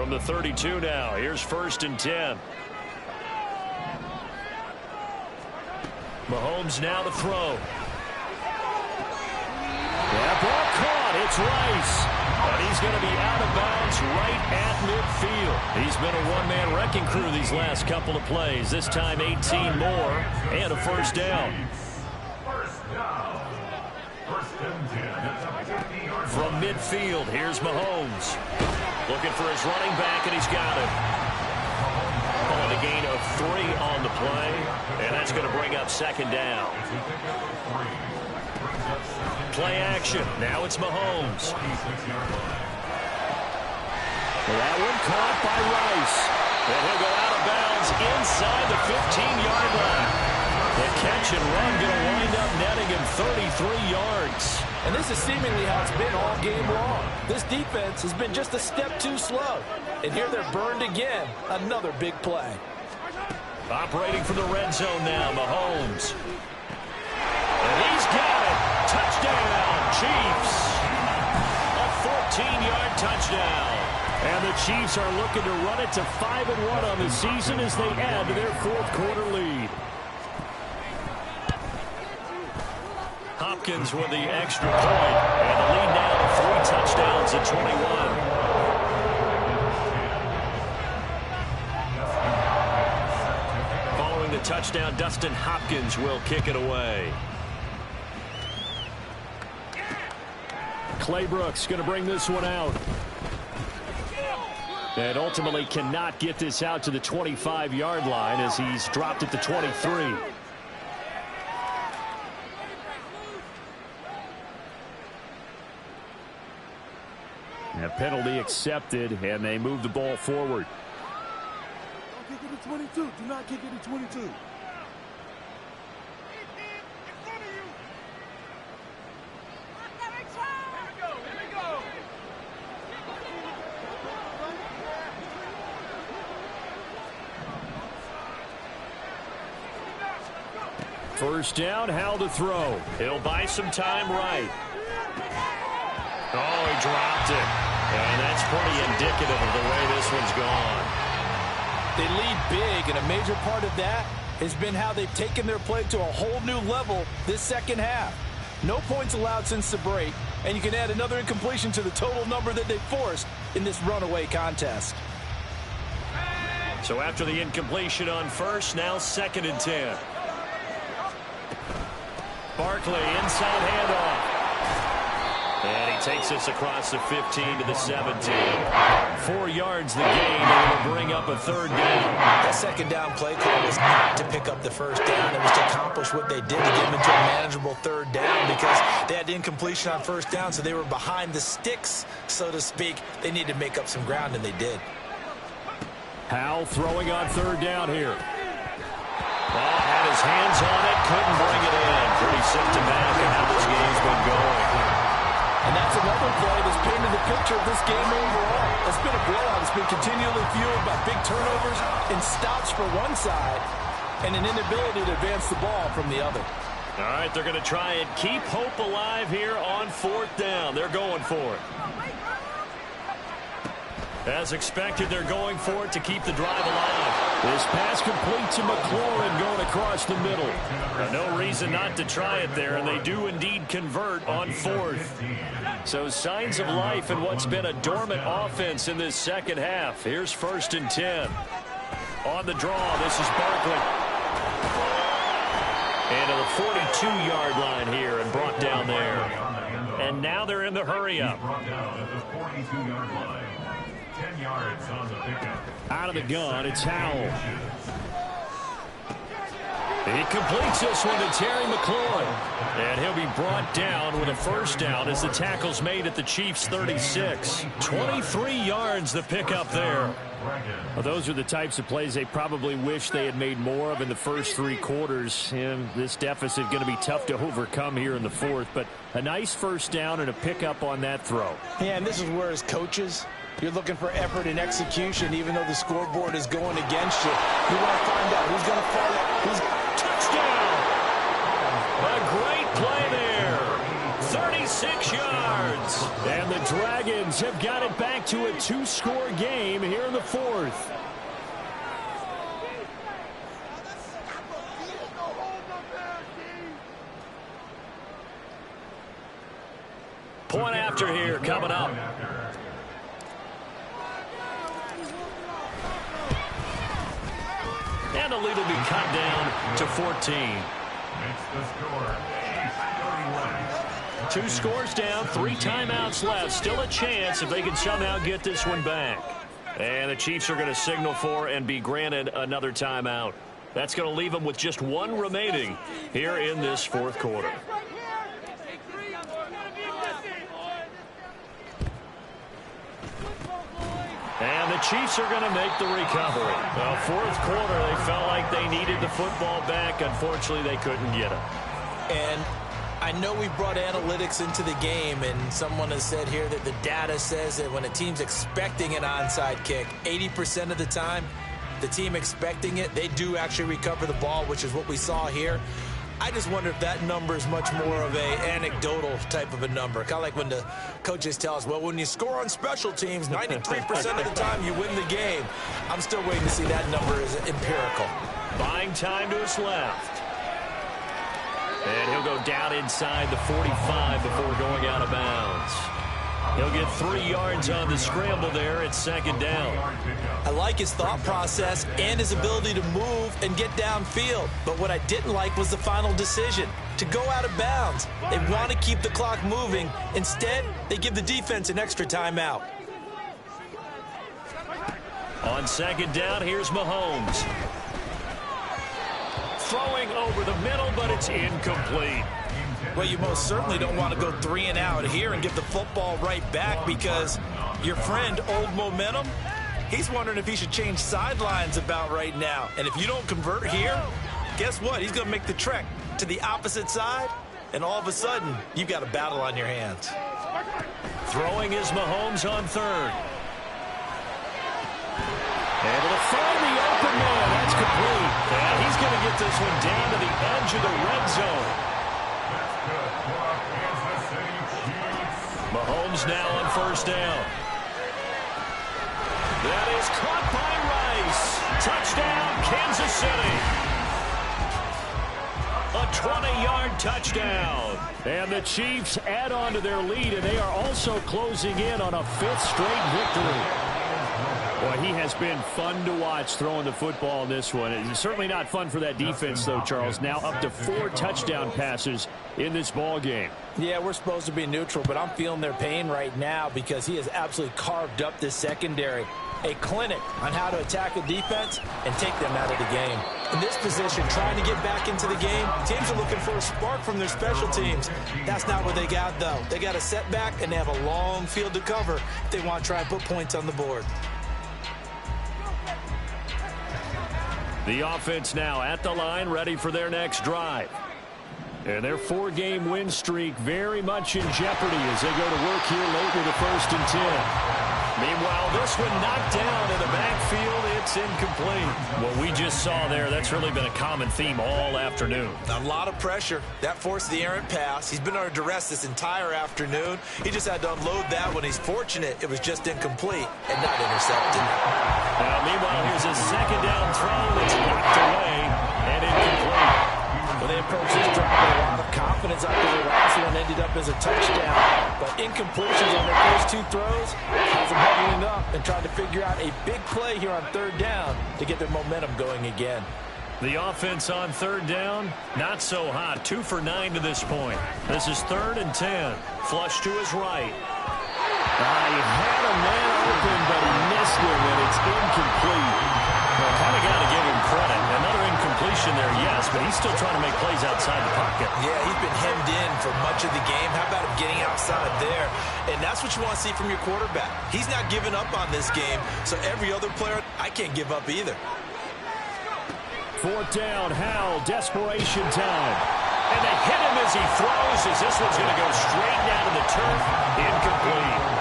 From the 32 now, here's 1st and 10. Mahomes now to throw. That ball caught. It's Rice. And he's going to be out of bounds right at midfield. He's been a one-man wrecking crew these last couple of plays. This time 18 more and a 1st down. From midfield, here's Mahomes. Looking for his running back, and he's got it. Calling a gain of 3 on the play, and that's going to bring up 2nd down. Play action. Now it's Mahomes. Well, that one caught by Rice. And he'll go out of bounds inside the 15-yard line. The catch and run going to wind up netting him 33 yards. And this is seemingly how it's been all game long. This defense has been just a step too slow. And here they're burned again. Another big play. Operating from the red zone now, Mahomes. And he's got it. Touchdown, Chiefs. A 14-yard touchdown. And the Chiefs are looking to run it to 5-1 on the season as they add to their 4th quarter lead. Hopkins with the extra point, and the lead now to 3 touchdowns at 21. Following the touchdown, Dustin Hopkins will kick it away. Clay Brooks going to bring this one out. And ultimately cannot get this out to the 25-yard line as he's dropped at the 23. A penalty accepted, and they move the ball forward. Don't kick it to 22. Do not kick it to 22. First down, Howell to throw. He'll buy some time right. Oh, he dropped it. And that's pretty indicative of the way this one's gone. They lead big, and a major part of that has been how they've taken their play to a whole new level this 2nd half. No points allowed since the break, and you can add another incompletion to the total number that they forced in this runaway contest. So after the incompletion on 1st, now 2nd and 10. Barkley, inside handoff. And he takes us across the 15 to the 17. 4 yards the gain, and it'll bring up a 3rd down. That 2nd down play call was not to pick up the 1st down. It was to accomplish what they did to get them into a manageable 3rd down because they had incompletion on 1st down, so they were behind the sticks, so to speak. They needed to make up some ground, and they did. Howell throwing on 3rd down here. Ball had his hands on it, couldn't bring it in. Pretty symptomatic of how this game's been going. And that's another play that's painted the picture of this game overall. It's been a blowout. It's been continually fueled by big turnovers and stops for one side and an inability to advance the ball from the other. All right, they're going to try and keep hope alive here on 4th down. They're going for it. As expected, they're going for it to keep the drive alive. This pass complete to McLaurin going across the middle. No reason not to try it there, and they do indeed convert on 4th. So signs of life in what's been a dormant offense in this 2nd half. Here's 1st and 10. On the draw, this is Barkley. And to the 42-yard line here and brought down there. And now they're in the hurry-up. 10 yards on the pickup. Out of the gun, it's Howell. He completes this one to Terry McLaurin. And he'll be brought down with a 1st down as the tackle's made at the Chiefs' 36. 23 yards the pickup there. Well, those are the types of plays they probably wish they had made more of in the first 3 quarters. And this deficit going to be tough to overcome here in the 4th. But a nice 1st down and a pickup on that throw. Yeah, and this is where as coaches, you're looking for effort and execution, even though the scoreboard is going against you. You want to find out who's going to fall out. Who's touchdown! A great play there. 36 yards. And the Dragons have got it back back to a 2-score game here in the fourth. Point after here coming up. And the lead will be cut down to 14. Makes the score 31. 2 scores down, 3 timeouts left. Still a chance if they can somehow get this one back. And the Chiefs are going to signal for and be granted another timeout. That's going to leave them with just 1 remaining here in this fourth quarter. And the Chiefs are going to make the recovery. Well, fourth quarter, they felt like they needed the football back. Unfortunately, they couldn't get it. And I know we brought analytics into the game, and someone has said here that the data says that when a team's expecting an onside kick, 80% of the time, the team expecting it, they do actually recover the ball, which is what we saw here. I just wonder if that number is much more of a anecdotal type of a number. Kind of like when the coaches tell us, well, when you score on special teams, 93% of the time you win the game. I'm still waiting to see that number is empirical. Buying time to his left. And he'll go down inside the 45 before going out of bounds. He'll get 3 yards on the scramble there at second down. I like his thought process and his ability to move and get downfield. But what I didn't like was the final decision, to go out of bounds. They want to keep the clock moving. Instead, they give the defense an extra timeout. On second down, here's Mahomes. Throwing over the middle, but it's incomplete. Well, you most certainly don't want to go 3 and out here and give the football right back, because your friend, Old Momentum, he's wondering if he should change sidelines about right now. And if you don't convert here, guess what? He's going to make the trek to the opposite side, and all of a sudden, you've got a battle on your hands. Throwing is Mahomes on third. Able to find the open man. That's complete. And he's going to get this one down to the edge of the red zone. Mahomes now on first down. That is caught by Rice. Touchdown, Kansas City. A 20-yard touchdown. And the Chiefs add on to their lead, and they are also closing in on a 5th straight victory. Boy, he has been fun to watch throwing the football in this one. It's certainly not fun for that defense, though, Charles. Now up to 4 touchdown passes in this ball game. Yeah, we're supposed to be neutral, but I'm feeling their pain right now because he has absolutely carved up this secondary. A clinic on how to attack a defense and take them out of the game. In this position, trying to get back into the game, teams are looking for a spark from their special teams. That's not what they got, though. They got a setback, and they have a long field to cover if they want to try and put points on the board. The offense now at the line, ready for their next drive. And their 4-game win streak very much in jeopardy as they go to work here late with a 1st and 10. Meanwhile, this one knocked down in the backfield. It's incomplete. What we just saw there, that's really been a common theme all afternoon. A lot of pressure. That forced the errant pass. He's been under duress this entire afternoon. He just had to unload that one. He's fortunate it was just incomplete and not intercepted. Now, meanwhile, here's a second down throw that's knocked away and incomplete. Well, they approached this drive with a lot of confidence after the last one ended up as a touchdown. But incompletions on their first 2 throws has them huddling up and trying to figure out a big play here on 3rd down to get their momentum going again. The offense on 3rd down, not so hot. 2 for 9 to this point. This is 3rd and 10. Flush to his right. He had a man open, but he missed him, and it's incomplete. Well, kind of got to give him credit. Another incompletion there, yes, but he's still trying to make plays outside the pocket. Yeah, he's been hemmed in for much of the game. How about him getting outside there? And that's what you want to see from your quarterback. He's not giving up on this game, so every other player, I can't give up either. 4th down, Howell, desperation time. And they hit him as he throws, as this one's going to go straight down to the turf. Incomplete.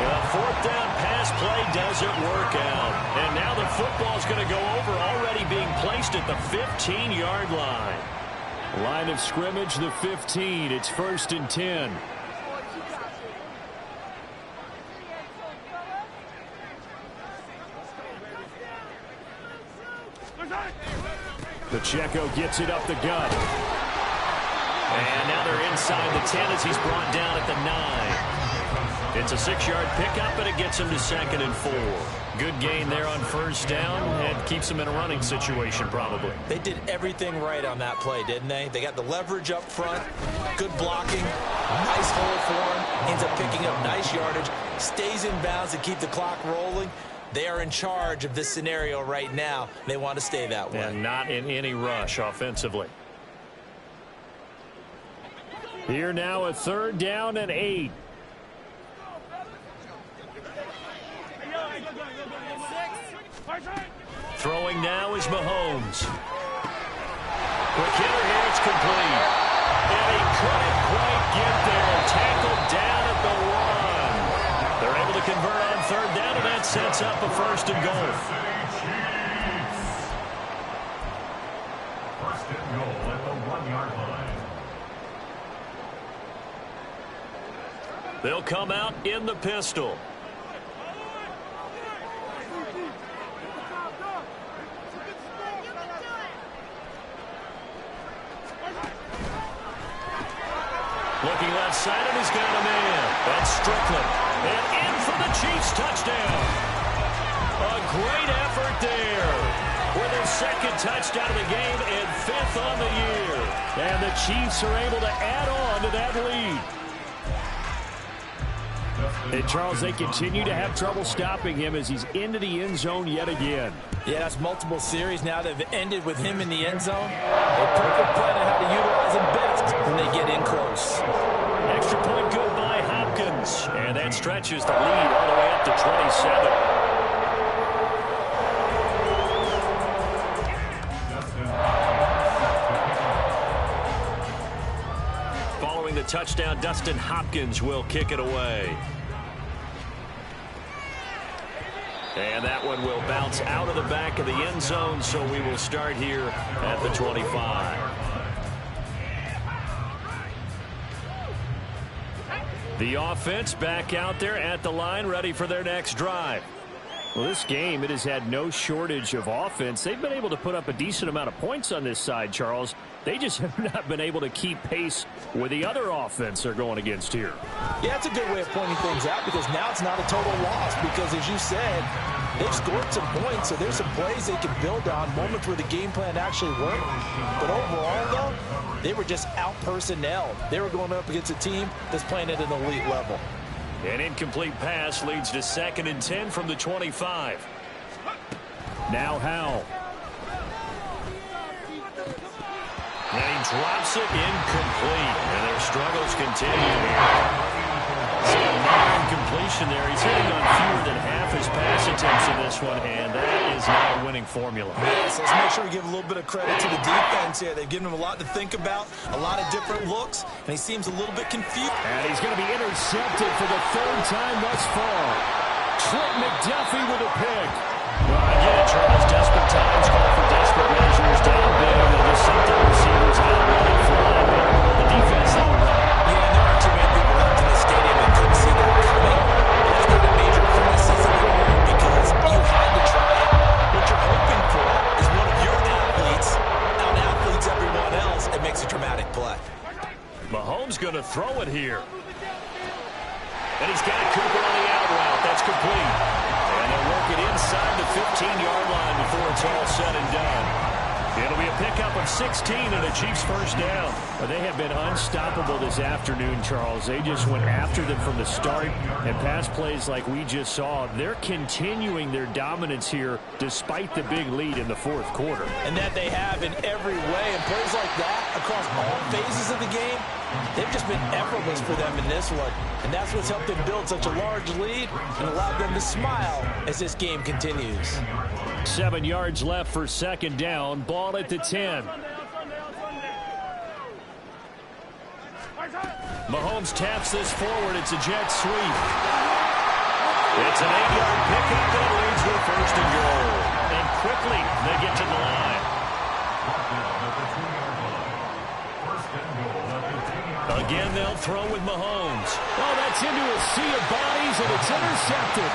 The 4th down pass play doesn't work out. And now the football's going to go over, already being placed at the 15-yard line. Line of scrimmage, the 15. It's 1st and 10. Pacheco gets it up the gut. And now they're inside the 10 as he's brought down at the 9. It's a 6-yard pickup, and it gets him to 2nd and 4. Good gain there on first down and keeps him in a running situation probably. They did everything right on that play, didn't they? They got the leverage up front, good blocking, nice hole for him, ends up picking up nice yardage, stays in bounds to keep the clock rolling. They are in charge of this scenario right now. They want to stay that way. And not in any rush offensively. Here now a 3rd down and 8. Throwing now is Mahomes. Quick hitter here, it's complete. And he couldn't quite get there. Tackled down at the 1. They're able to convert on 3rd down, and that sets up a 1st and goal. First and goal at the 1-yard line. They'll come out in the pistol. Looking left side, and he's got a man. That's Strickland. And in for the Chiefs touchdown. A great effort there. With their 2nd touchdown of the game and 5th on the year. And the Chiefs are able to add on to that lead. And Charles, they continue to have trouble stopping him as he's into the end zone yet again. Yeah, that's multiple series now that have ended with him in the end zone. A perfect plan on how to utilize him best when they get in close. Extra point good by Hopkins. And that stretches the lead all the way up to 27. Following the touchdown, Dustin Hopkins will kick it away. And that one will bounce out of the back of the end zone, so we will start here at the 25. The offense back out there at the line, ready for their next drive. Well, this game, it has had no shortage of offense. They've been able to put up a decent amount of points on this side, Charles. They just have not been able to keep pace with the other offense they're going against here. Yeah, it's a good way of pointing things out because now it's not a total loss because, as you said, they've scored some points, so there's some plays they can build on, moments where the game plan actually worked. But overall, though, they were just out-personnelled. They were going up against a team that's playing at an elite level. An incomplete pass leads to 2nd and 10 from the 25. Now Howell. And he drops it incomplete. And their struggles continue here. So another incompletion there. He's hitting on fewer than half his pass attempts in this one, and that is not a winning formula. Yes, let's make sure we give a little bit of credit to the defense here. They've given him a lot to think about, a lot of different looks, and he seems a little bit confused. And he's going to be intercepted for the 3rd time thus far. Trent McDuffie with a pick. Well, again, Charles, desperate times call for desperate measures. Down big, they'll just set their receivers out, let it fly. But the defense, they were right. Yeah, and there aren't too many people left in the stadium that couldn't see that coming. That's not a major criticism because you had to try it. What you're hoping for is one of your athletes out-athletes everyone else and makes a dramatic play. Mahomes going to throw it here. And he's got Cooper on the out route. That's complete. And they'll work it inside the 15-yard line before it's all said and done. It'll be a pickup of 16 and a Chiefs 1st down. Well, they have been unstoppable this afternoon, Charles. They just went after them from the start, and pass plays like we just saw, they're continuing their dominance here despite the big lead in the 4th quarter. And that they have in every way. And plays like that across all phases of the game, they've just been effortless for them in this one. And that's what's helped them build such a large lead and allowed them to smile as this game continues. 7 yards left for 2nd down. Ball at the 10. Mahomes taps this forward. It's a jet sweep. It's an 8-yard pickup that leads to 1st and goal. And quickly they get to the line. Again, they'll throw with Mahomes. Oh, that's into a sea of bodies, and it's intercepted.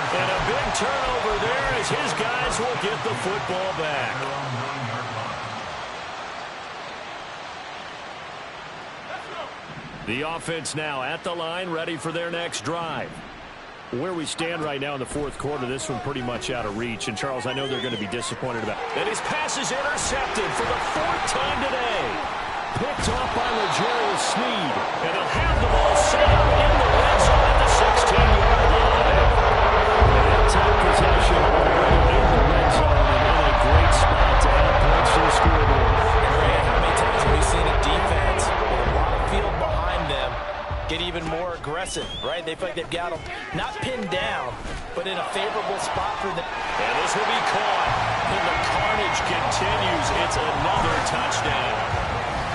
And a big turnover there as his guys will get the football back. The offense now at the line, ready for their next drive. Where we stand right now in the fourth quarter, this one pretty much out of reach. And, Charles, I know they're going to be disappointed about it. And his pass is intercepted for the fourth time today. Picked off by L'Jarius Sneed. And they'll have the ball set up in the red zone at the 16-yard line. And top possession already in the red zone and in a great spot to add points to the scoreboard. And, Ray, how many times have we seen a defense with a lot of field behind them get even more aggressive, right? They feel like they've got them not pinned down, but in a favorable spot for them. And this will be caught. And the carnage continues. It's another touchdown.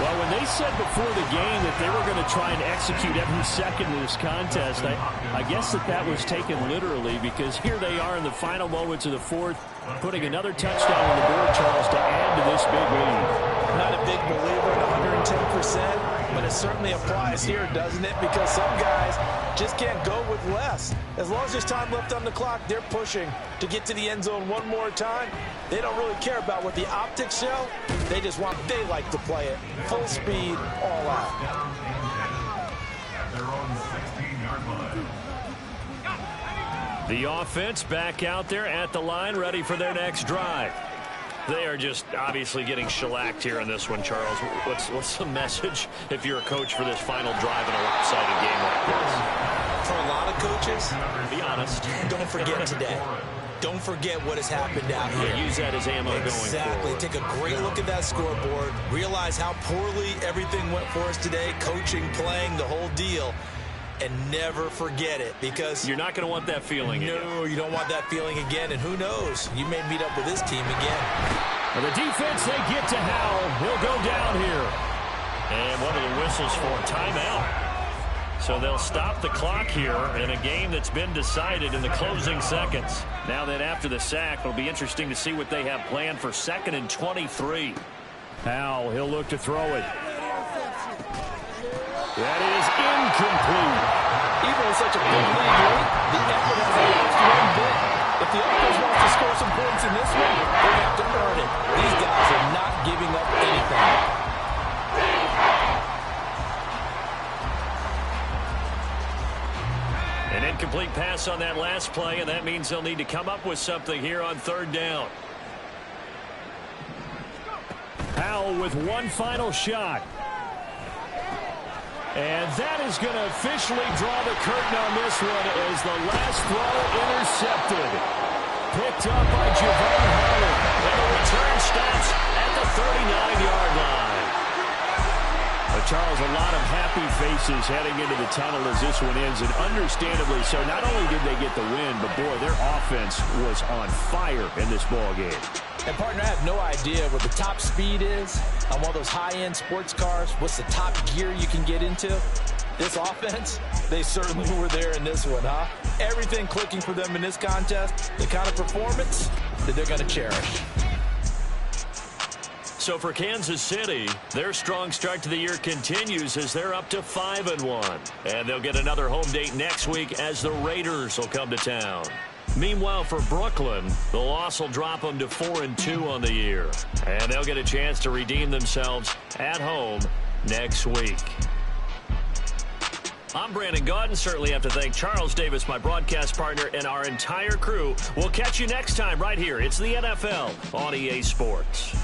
Well, when they said before the game that they were going to try and execute every second of this contest, I guess that was taken literally, because here they are in the final moments of the fourth, putting another touchdown on the board, Charles, to add to this big lead. Not a big believer in 110%, but it certainly applies here, doesn't it? Because some guys just can't go with less. As long as there's time left on the clock, they're pushing to get to the end zone one more time. They don't really care about what the optics show. They just want, they like to play it full speed, all out. At their own 16-yard line. The offense back out there at the line, ready for their next drive. They are just obviously getting shellacked here in this one, Charles. What's the message if you're a coach for this final drive in a lopsided game like this? For a lot of coaches, be honest, don't forget today. Don't forget what has happened out here. Use that as ammo going forward. Exactly. Take a great look at that scoreboard. Realize how poorly everything went for us today. Coaching, playing, the whole deal. And never forget it, because you're not going to want that feeling again. No, you don't want that feeling again. And who knows? You may meet up with this team again. Well, the defense, they get to Howell. He'll go down here. And one of the whistles for a timeout. So they'll stop the clock here in a game that's been decided in the closing seconds. Now that after the sack, it'll be interesting to see what they have planned for 2nd and 23. Howell, he'll look to throw it. That is incomplete. Even with such a big lead, the effort has lost one bit. If the offense wants to score some points in this one, they have to earn it. These guys are not giving up anything. An incomplete pass on that last play, and that means they'll need to come up with something here on 3rd down. Howell with one final shot. And that is going to officially draw the curtain on this one as the last throw intercepted. Picked up by Javon Holland. And the return stops at the 39-yard line. But Charles, a lot of happy faces heading into the tunnel as this one ends, and understandably so. Not only did they get the win, but boy, their offense was on fire in this ball game. And, partner, I have no idea what the top speed is on one of those high-end sports cars. What's the top gear you can get into? This offense, they certainly were there in this one, huh? Everything clicking for them in this contest, the kind of performance that they're going to cherish. So for Kansas City, their strong start to the year continues as they're up to 5-1. And they'll get another home date next week as the Raiders will come to town. Meanwhile, for Brooklyn, the loss will drop them to 4-2 on the year. And they'll get a chance to redeem themselves at home next week. I'm Brandon Gaudin. Certainly have to thank Charles Davis, my broadcast partner, and our entire crew. We'll catch you next time right here. It's the NFL on EA Sports.